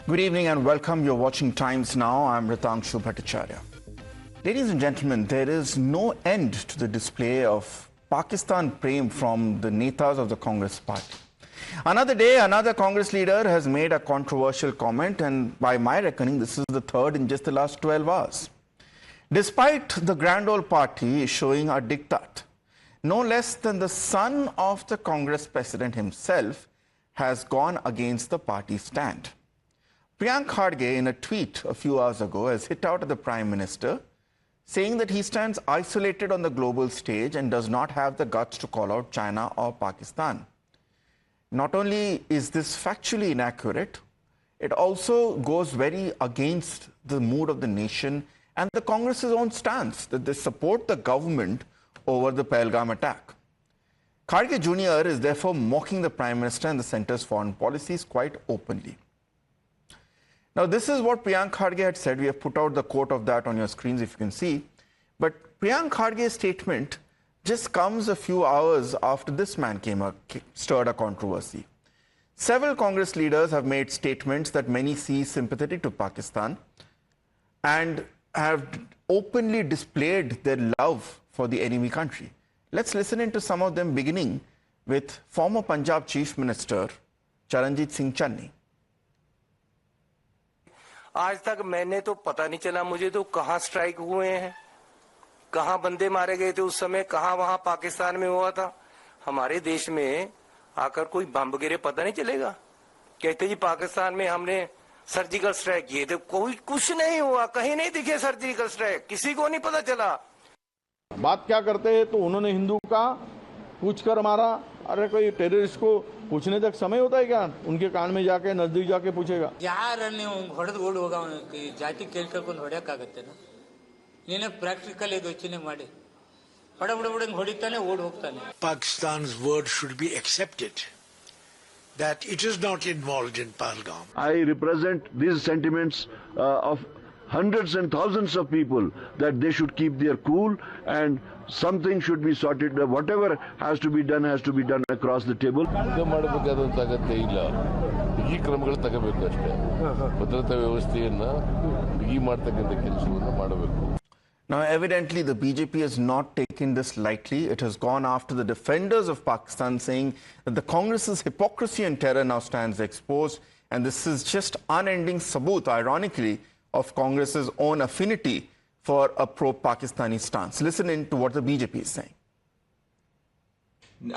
Good evening and welcome. You're watching Times Now. I'm Ritangshu Bhattacharya. Ladies and gentlemen, there is no end to the display of Pakistan prem from the netas of the Congress party. Another day, another Congress leader has made a controversial comment, and by my reckoning, this is the third in just the last 12 hours. Despite the grand old party showing a diktat, no less than the son of the Congress president himself has gone against the party stand. Priyank Kharge, in a tweet a few hours ago, has hit out at the Prime Minister, saying that he stands isolated on the global stage and does not have the guts to call out China or Pakistan. Not only is this factually inaccurate, it also goes very against the mood of the nation and the Congress's own stance that they support the government over the Pahalgam attack. Kharge Jr. is therefore mocking the Prime Minister and the centre's foreign policies quite openly. Now, this is what Priyank Kharge had said. We have put out the quote of that on your screens, if you can see. But Priyank Kharge's statement just comes a few hours after this man stirred a controversy. Several Congress leaders have made statements that many see sympathetic to Pakistan and have openly displayed their love for the enemy country. Let's listen into some of them, beginning with former Punjab Chief Minister Charanjit Singh Channi. आज तक मैंने तो पता नहीं चला मुझे तो कहां स्ट्राइक हुए हैं, कहां बंदे मारे गए थे उस समय, कहां वहां पाकिस्तान में हुआ था। हमारे देश में आकर कोई बम गिरे पता नहीं चलेगा। कहते जी पाकिस्तान में हमने सर्जिकल स्ट्राइक किए थे, कोई कुछ नहीं हुआ, कहीं नहीं दिखे सर्जिकल स्ट्राइक, किसी को नहीं पता चला। बात क्या करते हैं तो उन्होंने हिंदू का पूछकर मारा। अरे कोई टेररिस्ट को पूछने तक समय होता है क्या? उनके कान में जाके नजदीक जाके पूछेगा यार ಹೊಡೆದು ಓಡ್ ಹೋಗ ಜಾತಿ ಕೇಳ್ಕೊಂಡು ಹೊಡೆಯಕ್ಕಾಗತ್ತೇನ? ನೀನೇ ಪ್ರಾಕ್ಟಿಕಲ್ ಇದು ಯೋಚನೆ ಮಾಡಿ ಬಡಬಡ ಹೊಡಿತಾನೆ ಓಡ್ ಹೋಗ್ತಾನೆ. Pakistan's word should be accepted that it is not involved in Pahalgam. I represent these sentiments of hundreds and thousands of people that they should keep their cool and something should be sorted. Whatever has to be done across the table. ಮಾಡಬೇಕಾದಂತ ಅಗತ್ಯ ಇಲ್ಲ, ಬಿಗಿ ಕ್ರಮಗಳು ತಗೋಬೇಕಷ್ಟೇ. ಭದ್ರತಾ ವ್ಯವಸ್ಥೆಯನ್ನ ಬಿಗಿ ಮಾಡತಕ್ಕಂತ ಕೆಲಸವನ್ನು ಮಾಡಬೇಕು. Now, evidently, the BJP has not taken this lightly. It has gone after the defenders of Pakistan, saying that the Congress's hypocrisy and terror now stands exposed. And this is just unending sabut, ironically, of Congress's own affinity for a pro-Pakistani stance. Listen in to what the BJP is saying.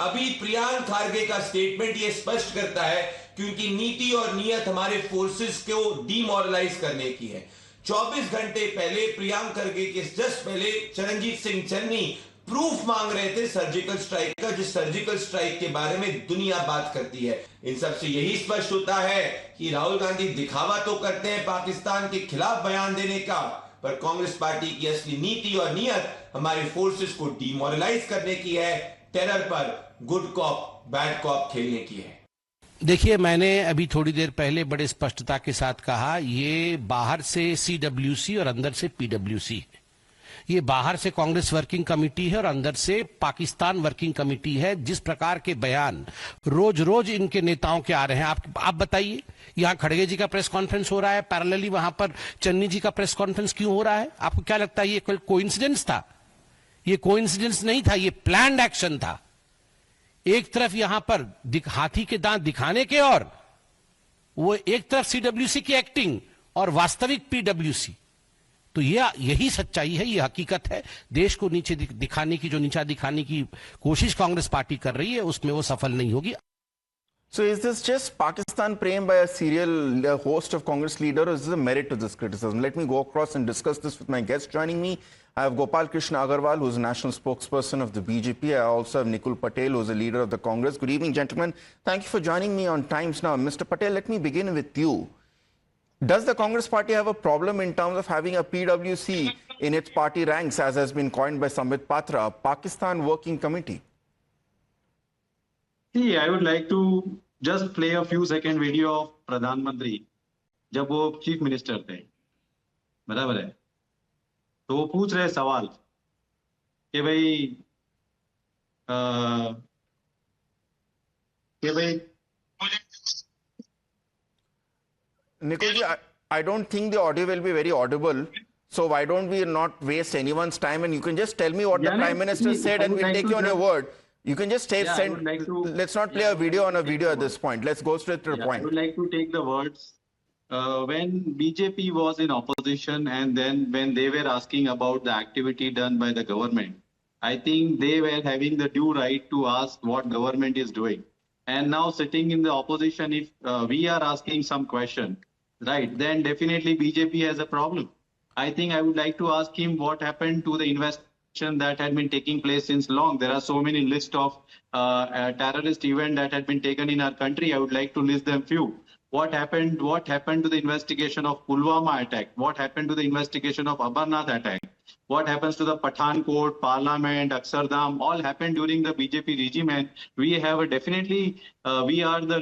अभी प्रियांक खारगे का statement ये स्पष्ट करता है कि उनकी नीति और नीयत हमारे फोर्सेस को डीमोरलाइज करने की है। 24 घंटे पहले प्रियांक खरगे के जस्ट पहले चरणजीत सिंह चन्नी प्रूफ मांग रहे थे सर्जिकल स्ट्राइक का, जिस सर्जिकल स्ट्राइक के बारे में दुनिया बात करती है। इन सब से यही स्पष्ट होता है कि राहुल गांधी दिखावा तो करते हैं पाकिस्तान के खिलाफ बयान देने का, पर कांग्रेस पार्टी की असली नीति और नीयत हमारे फोर्सेस को डीमोरलाइज करने की है, टेरर पर गुड कॉप बैड कॉप खेलने की है। देखिए, मैंने अभी थोड़ी देर पहले बड़े स्पष्टता के साथ कहा, ये बाहर से CWC और अंदर से PWC है। ये बाहर से कांग्रेस वर्किंग कमेटी है और अंदर से पाकिस्तान वर्किंग कमेटी है। जिस प्रकार के बयान रोज रोज इनके नेताओं के आ रहे हैं, आप बताइए, यहां खड़गे जी का प्रेस कॉन्फ्रेंस हो रहा है, पैरेलली वहां पर चन्नी जी का प्रेस कॉन्फ्रेंस क्यों हो रहा है? आपको क्या लगता है ये कोई कोइंसिडेंस था? ये कोइंसिडेंस नहीं था, ये प्लान्ड एक्शन था। एक तरफ यहां पर हाथी के दांत दिखाने के और वो एक तरफ CWC की एक्टिंग और वास्तविक PWC। तो यही सच्चाई है, ये हकीकत है। देश को नीचे दिखाने की, जो नीचा दिखाने की कोशिश कांग्रेस पार्टी कर रही है, उसमें वो सफल नहीं होगी। So is this just Pakistan prem by a serial host of Congress leader, or is there a merit to this criticism? Let me go across and discuss this with my guests. Joining me, I have Gopal Krishna Agarwal, who is a national spokesperson of the BJP. I also have Nikul Patel, who is a leader of the Congress. Good evening, gentlemen. Thank you for joining me on Times Now. Mr. Patel, let me begin with you. Does the Congress party have a problem in terms of having a PWC in its party ranks, as has been coined by Sambit Patra, a Pakistan Working Committee? See, I would like to just play a few second video of Pradhan Mantri जब वो chief minister थे, बराबर है? तो वो पूछ रहे सवाल कि भाई Nikulji, I don't think the audio will be very audible. So why don't we not waste anyone's time, and you can just tell me what the Prime Minister said and we'll take you on your word. You can just send, let's not play a video on a video at this point. Let's go straight to the point. I would like to take the words. When BJP was in opposition and then when they were asking about the activity done by the government, I think they were having the due right to ask what government is doing. And now sitting in the opposition, if we are asking some question, right, then definitely BJP has a problem. I think I would like to ask him what happened to the investigation that had been taking place since long. There are so many lists of terrorist events that had been taken in our country. I would like to list them few. What happened to the investigation of Pulwama attack? What happened to the investigation of Amarnath attack? What happens to the Pathankot, Parliament, Akshardham, all happened during the BJP regime, and we have a definitely we are the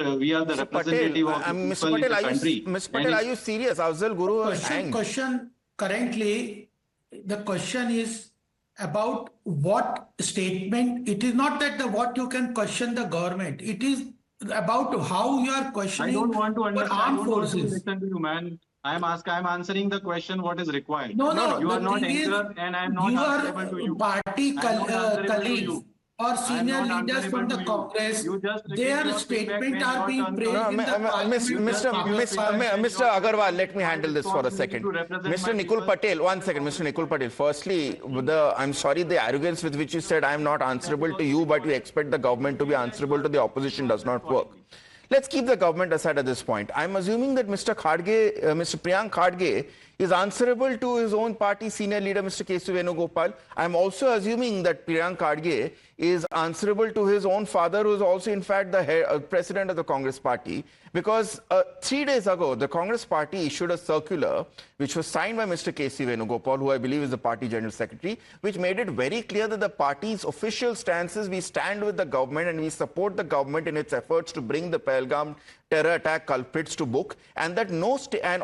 representative of the people in the country. Mr. Patel, are you serious? Afzal Guru was hanged. Question currently, the question is about what statement. It is not that what you can question the government. It is about how you are questioning. I don't want to understand. armed forces. Listen to you, man. I'm answering the question what is required. No. You are not anchor and I'm not answerable to you. Party colleagues or senior leaders from the Congress, their statement are being praised in the Mr. Agarwal, let me handle this for a second. Mr. Nikul Patel, one second. Mr. Nikul Patel, firstly, I'm sorry, the arrogance with which you said I'm not answerable to you, but you expect the government to be answerable to the opposition does not work. Let's keep the government aside at this point. I'm assuming that Mr. Priyank Kharge is answerable to his own party senior leader, Mr. K.C. Venugopal. I'm also assuming that Priyank Kharge is answerable to his own father, who is also, in fact, the president of the Congress party. Because 3 days ago, the Congress party issued a circular which was signed by Mr. K.C. Venugopal, who I believe is the party general secretary, which made it very clear that the party's official stance is we stand with the government and we support the government in its efforts to bring the Pahalgam terror attack culprits to book, and that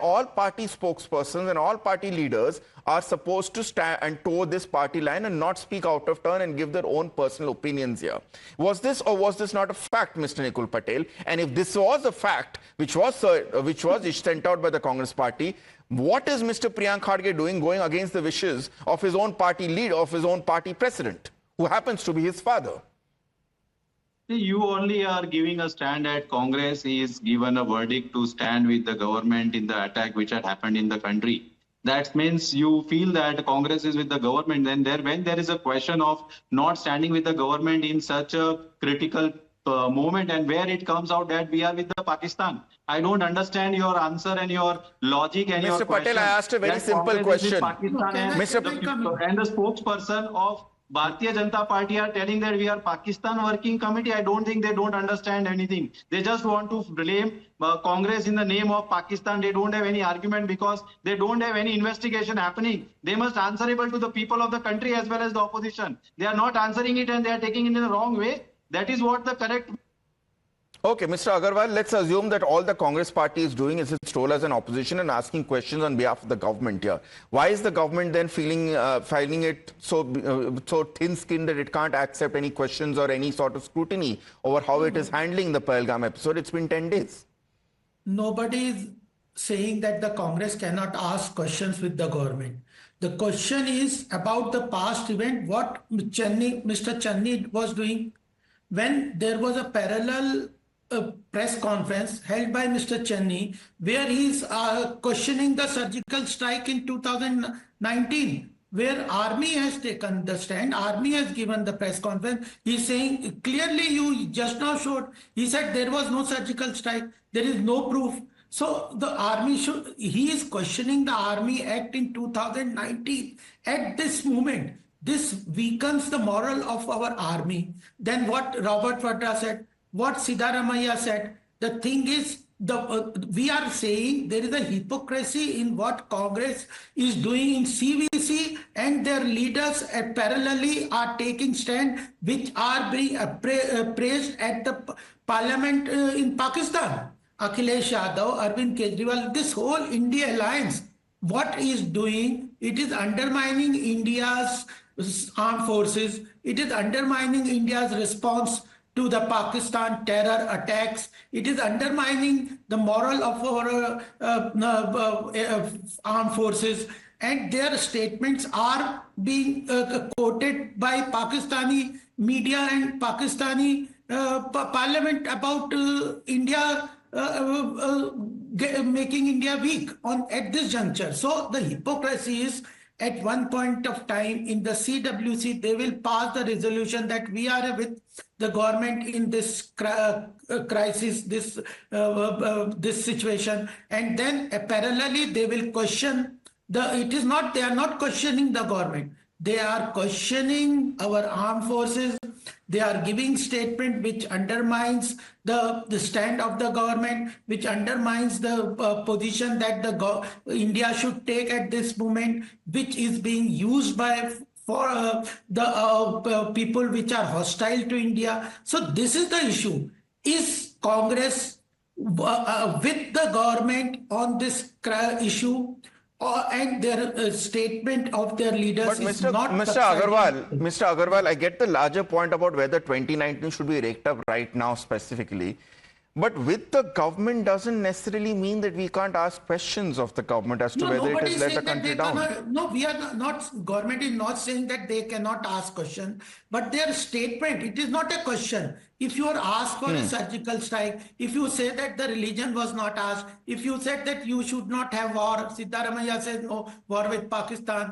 all party spokespersons and all party leaders are supposed to stand and toe this party line and not speak out of turn and give their own personal opinions here. Was this or was this not a fact, Mr. Nikul Patel? And if this was a fact, which was sent out by the Congress party, what is Mr. Priyank Kharge doing going against the wishes of his own party leader, of his own party president, who happens to be his father? You only are giving a stand at Congress. He is given a verdict to stand with the government in the attack which had happened in the country. That means you feel that Congress is with the government. Then when there is a question of not standing with the government in such a critical moment, and where it comes out that we are with the Pakistan. I don't understand your answer and your logic and your question. Mr. Patel, I asked a very simple question. And the spokesperson of Bharatiya Janata Party are telling that we are Pakistan Working Committee. I don't think they don't understand anything. They just want to blame Congress in the name of Pakistan. They don't have any argument because they don't have any investigation happening. They must answerable to the people of the country as well as the opposition. They are not answering it and they are taking it in the wrong way. That is what the correct... Okay, Mr. Agarwal, let's assume that all the Congress party is doing is its role as an opposition and asking questions on behalf of the government here. Why is the government then finding it so thin-skinned that it can't accept any questions or any sort of scrutiny over how it is handling the Pahalgam episode? It's been 10 days. Nobody is saying that the Congress cannot ask questions with the government. The question is about the past event, what Mr. Channi was doing when there was a parallel press conference held by Mr. Channi, where he is questioning the surgical strike in 2019, where army has taken the stand, army has given the press conference. He is saying, clearly you just now showed, he said there was no surgical strike, there is no proof. So the army he is questioning the Army Act in 2019 at this moment. This weakens the moral of our army. Then what Robert Vadra said, what Siddaramaiah said, the thing is, we are saying there is a hypocrisy in what Congress is doing in CVC, and their leaders parallelly are taking stand which are being praised at the parliament in Pakistan. Akhilesh Yadav, Arvind Kejriwal, this whole India alliance, what is doing, it is undermining India's armed forces, it is undermining India's response to the Pakistan terror attacks. It is undermining the moral of our armed forces, and their statements are being quoted by Pakistani media and Pakistani parliament about India making India weak at this juncture. So the hypocrisy is, at one point of time in the CWC, they will pass the resolution that we are with the government in this crisis, this situation, and then parallelly they will question it is not, they are not questioning the government. They are questioning our armed forces. They are giving statement which undermines the stand of the government, which undermines the position that India should take at this moment, which is being used for the people which are hostile to India. So this is the issue. Is Congress with the government on this issue? And their statement of their leaders but is not... Mr. Agarwal, I get the larger point about whether 2019 should be raked up right now specifically. But with the government doesn't necessarily mean that we can't ask questions of the government as to whether it has let the country down. No, we are not, government is not saying that they cannot ask questions, but their statement, it is not a question. If you are asked for a surgical strike, if you say that the religion was not asked, if you said that you should not have war, Siddaramaiah says no war with Pakistan,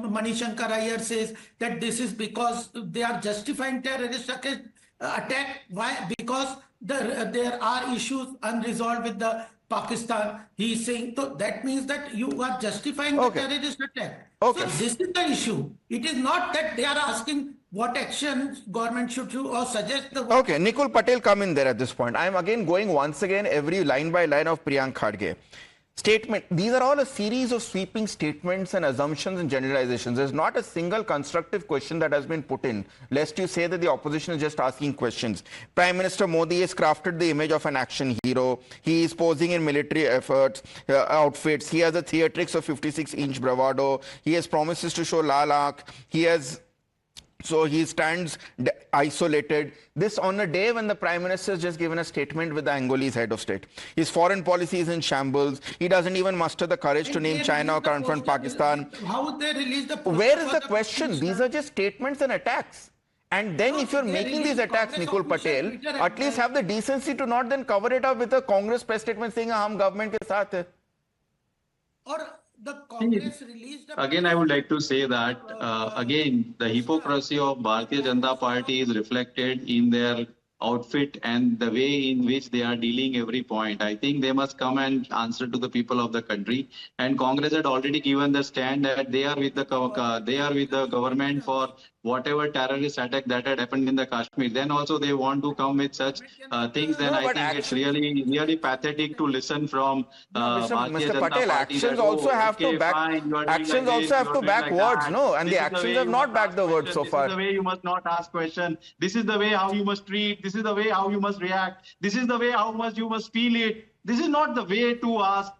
Manishankar Iyer says that this is because they are justifying terrorist attack. Why? Because there are issues unresolved with the Pakistan. He is saying, so that means that you are justifying the terrorist attack. So this is the issue. It is not that they are asking what action government should do or suggest the... Okay, Nikul Patel come in there at this point. I am again going once again every line by line of Priyank Kharge. Statement. These are all a series of sweeping statements and assumptions and generalizations. There's not a single constructive question that has been put in, lest you say that the opposition is just asking questions. Prime Minister Modi has crafted the image of an action hero. He is posing in military outfits. He has the theatrics of 56-inch bravado. He has promises to show lal aankh. So he stands isolated. This on a day when the Prime Minister has just given a statement with the Angolese head of state. His foreign policy is in shambles. He doesn't even muster the courage to name China or confront Pakistan. How would they release the... Where is the question? These are just statements and attacks. And then if you're making these attacks, Nikul Patel, at least have the decency to not then cover it up with a Congress press statement saying, "Hum government ke saath hai." Or the Congress released... Again, I would like to say that, again, the hypocrisy of Bharatiya Janata Party is reflected in their outfit and the way in which they are dealing every point. I think they must come and answer to the people of the country. And Congress had already given the stand that they are with the government for whatever terrorist attack that had happened in the Kashmir. Then also they want to come with such things. Then I think it's really pathetic to listen from Mr. Patel. Actions also have to back words, no? And the actions have not backed the words so far. This is the way you must not ask questions. This is the way how you must treat. This is the way how you must react. This is the way how much you must feel it. This is not the way to ask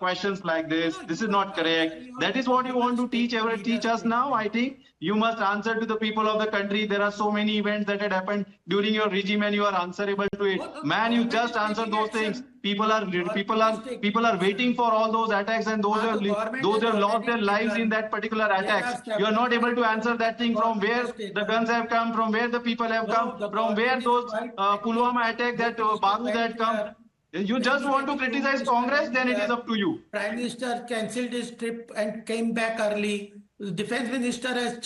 questions like this. This is not correct. That is what you want to teach us now. I think you must answer to the people of the country. There are so many events that had happened during your regime and you are answerable to it. Man, you just answer those things. People are waiting for all those attacks, and those have lost their lives in that particular attacks. You are not able to answer that thing, from where the guns have come, from where the people have come, from where those Pulwama attack, that Baru had come. You just want to criticize Congress, then it is up to you. Prime Minister cancelled his trip and came back early. The Defense Minister has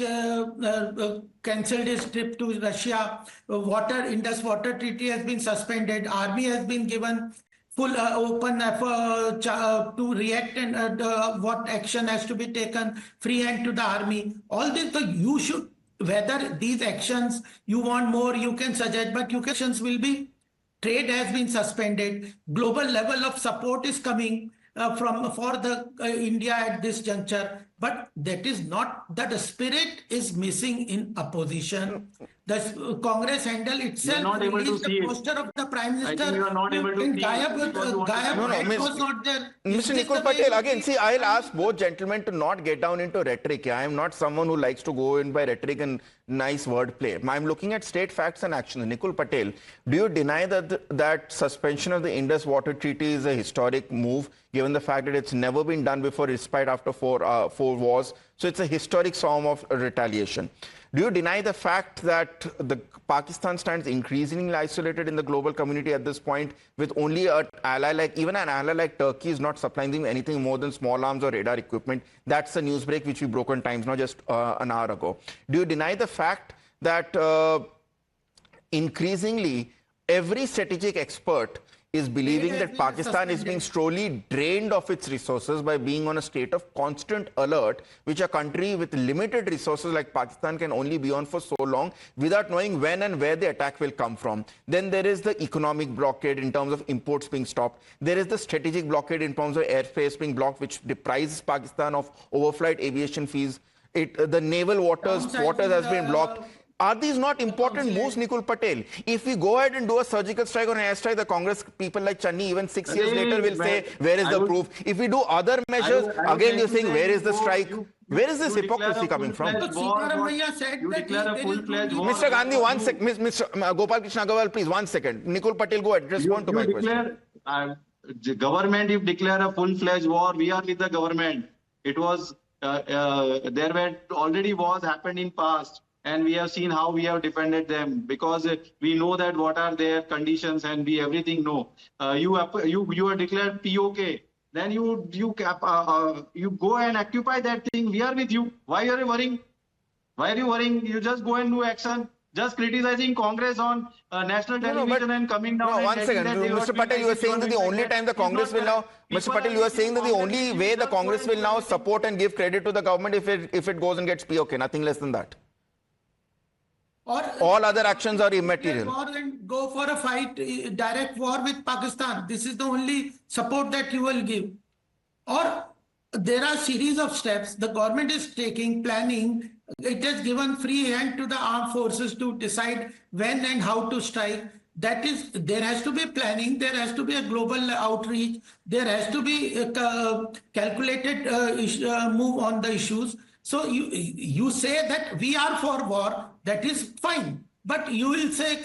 cancelled his trip to Russia. Indus Water Treaty has been suspended. Army has been given full open to react and what action has to be taken, free hand to the army. All this, so you should, whether these actions you want more, you can suggest, but your actions will be... Trade has been suspended. Global level of support is coming for the India at this juncture, but that is not, that the spirit is missing in opposition. The Congress handle itself not able to released see the it. poster of the Prime I Minister. think you are not able to see it Gayab, because you want to- Gayab was not there. Is Mr. this Nikul the way Patel, you again, see- see, I'll ask both gentlemen to not get down into rhetoric. I am not someone who likes to go in by rhetoric and nice wordplay. I'm looking at state facts and actions. Nikul Patel, do you deny that suspension of the Indus Water Treaty is a historic move, given the fact that it's never been done before, despite after four wars? So it's a historic form of retaliation. Do you deny the fact that Pakistan stands increasingly isolated in the global community at this point, with only an ally like Turkey is not supplying them anything more than small arms or radar equipment? That's a news break which we broke on Times now just an hour ago. Do you deny the fact that increasingly every strategic expert is believing that Pakistan is being slowly drained of its resources by being on a state of constant alert, which a country with limited resources like Pakistan can only be on for so long without knowing when and where the attack will come from? Then there is the economic blockade in terms of imports being stopped. There is the strategic blockade in terms of airspace being blocked, which deprives Pakistan of overflight aviation fees. The naval waters has been blocked. Are these not important moves, Nikul Patel? If we go ahead and do a surgical strike or an airstrike, the Congress people like Channi, even 6 years later, will say, where is the proof? If we do other measures, again you're saying, where is the strike? Where is this hypocrisy coming from? Mr. Gandhi, one second. Mr. Gopal Krishna Agarwal, please, 1 second. Nikul Patel, go ahead. Respond to my question. The government, if declare a full-fledged war, we are with the government. It was, there were already wars happened in past. And we have seen how we have defended them, because we know that what are their conditions and we everything know. You are declared POK, then you go and occupy that thing. We are with you. Why are you worrying? Why are you worrying? You just go and do action. Just criticizing Congress on national television and coming down. No, 1 second. Mr. Patel, you are saying that the only time the Congress will now, Mr. Patel, you are saying that the only way the Congress will now support and give credit to the government if it goes and gets POK, nothing less than that. Or all other actions are immaterial. And go for a fight, direct war with Pakistan. This is the only support that you will give. Or there are series of steps the government is taking, planning. It has given free hand to the armed forces to decide when and how to strike. That is, there has to be planning, there has to be a global outreach, there has to be a calculated move on the issues. So you say that we are for war, that is fine. But you will say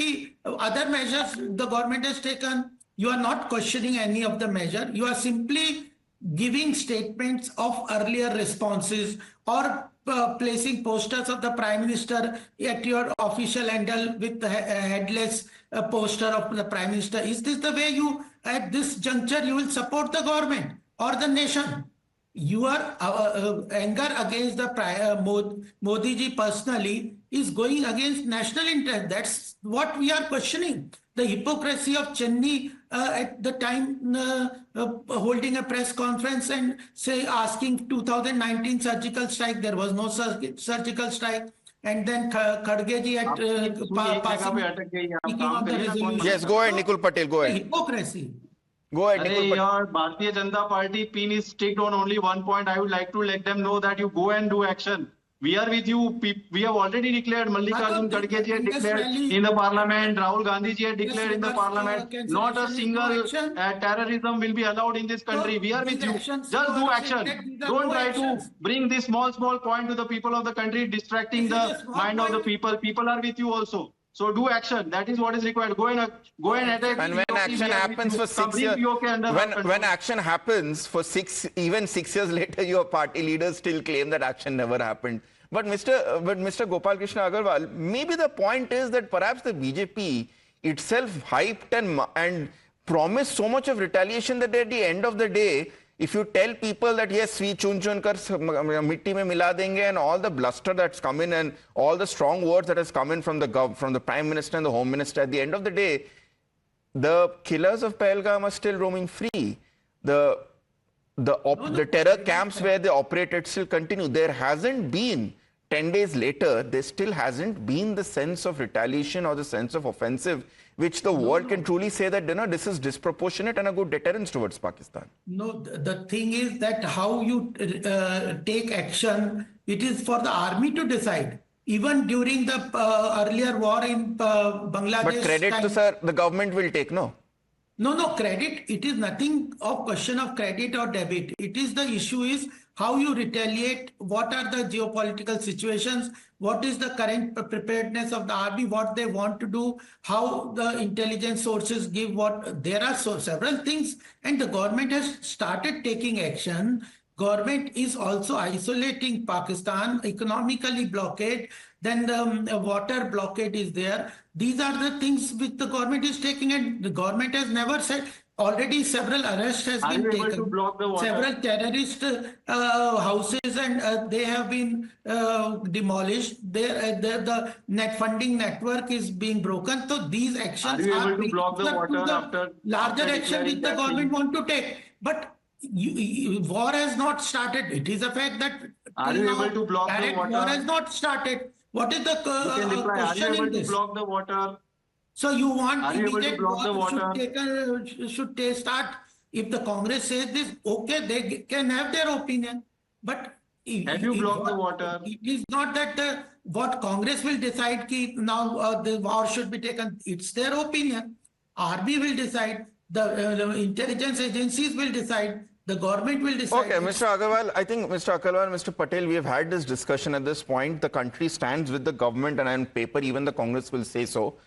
that other measures the government has taken, you are not questioning any of the measure. You are simply giving statements of earlier responses or placing posters of the Prime Minister at your official handle with the headless poster of the Prime Minister. Is this the way you, at this juncture, you will support the government or the nation? Your anger against the Modi ji personally is going against national interest. That's what we are questioning. The hypocrisy of Channi at the time holding a press conference and asking 2019 surgical strike. There was no surgical strike. And then Kharge ji at passing of the resolution. Yes, go ahead, Nikul Patel, go ahead. Hypocrisy. Go ahead, Nikul. Your Bharatiya Janata Party pin is sticked on only one point. I would like to let them know that you go and do action. We are with you. We have already declared. Mallikarjun Kharge ji had declared in the parliament. Rahul Gandhi ji had declared in the parliament. Not a single terrorism will be allowed in this country. We are with you. Just do action. Don't try to bring this small point to the people of the country, distracting the mind of the people. People are with you also. So do action. That is what is required. Go and attack. And when action happens for 6 years, when action happens for even 6 years later, your party leaders still claim that action never happened. But Mr. Gopal Krishna Agarwal, maybe the point is that perhaps the BJP itself hyped and promised so much of retaliation that at the end of the day, if you tell people that yes, we chun kar mitti mein mila denge, and all the bluster that's come in and all the strong words that has come in from the Prime Minister and the Home Minister, at the end of the day, the killers of Pahalgam are still roaming free. The terror camps where they operated still continue. There hasn't been, 10 days later, there still hasn't been the sense of retaliation or the sense of offensive, which the world can truly say that this is disproportionate and a good deterrence towards Pakistan. No, the thing is that how you take action, it is for the army to decide. Even during the earlier war in Bangladesh. But credit to sir, the government will take, no? No, credit. It is nothing of question of credit or debit. It is the issue is how you retaliate, what are the geopolitical situations, what is the current preparedness of the army, what they want to do, how the intelligence sources give what. There are several things, and the government has started taking action. Government is also isolating Pakistan, economically blockade, then the water blockade is there. These are the things which the government is taking, and the government has never said. Already several arrests has been taken. To block the water? Several terrorist houses and they have been demolished. The net funding network is being broken. So these actions are you able to block the water after larger action which the government want to take. But war has not started. It is a fact that are you able to block the water? War has not started. What is the question in this? Are you able to block the water? So you want immediate war should start. If the Congress says this, okay, they can have their opinion. But have you blocked the water? It is not that what Congress will decide now the war should be taken. It's their opinion. RB will decide. The intelligence agencies will decide. The government will decide. Okay, Mr. Agarwal, I think Mr. Agarwal, Mr. Patel, we have had this discussion at this point. The country stands with the government, and on paper, even the Congress will say so.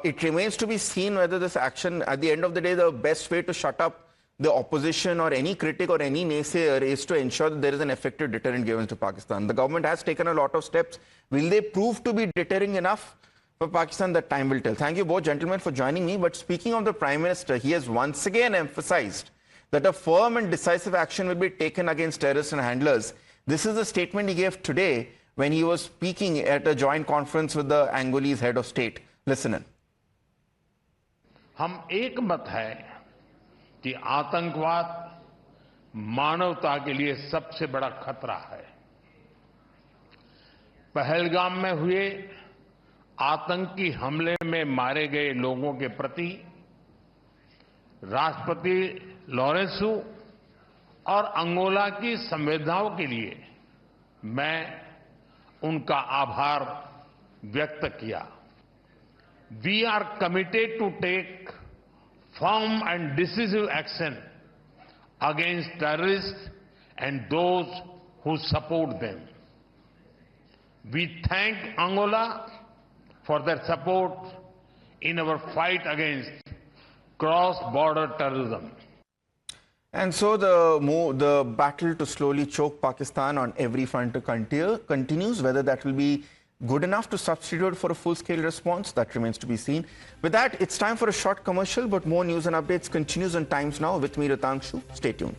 It remains to be seen whether this action, at the end of the day, the best way to shut up the opposition or any critic or any naysayer is to ensure that there is an effective deterrent given to Pakistan. The government has taken a lot of steps. Will they prove to be deterring enough for Pakistan? That time will tell. Thank you both gentlemen for joining me. But speaking of the Prime Minister, he has once again emphasized that a firm and decisive action will be taken against terrorists and handlers. This is the statement he gave today when he was speaking at a joint conference with the Angolese head of state. Listen in. हम एक मत है कि आतंकवाद मानवता के लिए सबसे बड़ा खतरा है। पहलगाम में हुए आतंकी हमले में मारे गए लोगों के प्रति राष्ट्रपति लॉरेंसो और अंगोला की संवेदनाओं के लिए मैं उनका आभार व्यक्त किया। We are committed to take firm and decisive action against terrorists and those who support them. We thank Angola for their support in our fight against cross-border terrorism. And so the battle to slowly choke Pakistan on every front continues. Whether that will be good enough to substitute for a full-scale response, that remains to be seen. With that, it's time for a short commercial, but more news and updates continues on Times Now. With me, Ritangshu. Stay tuned.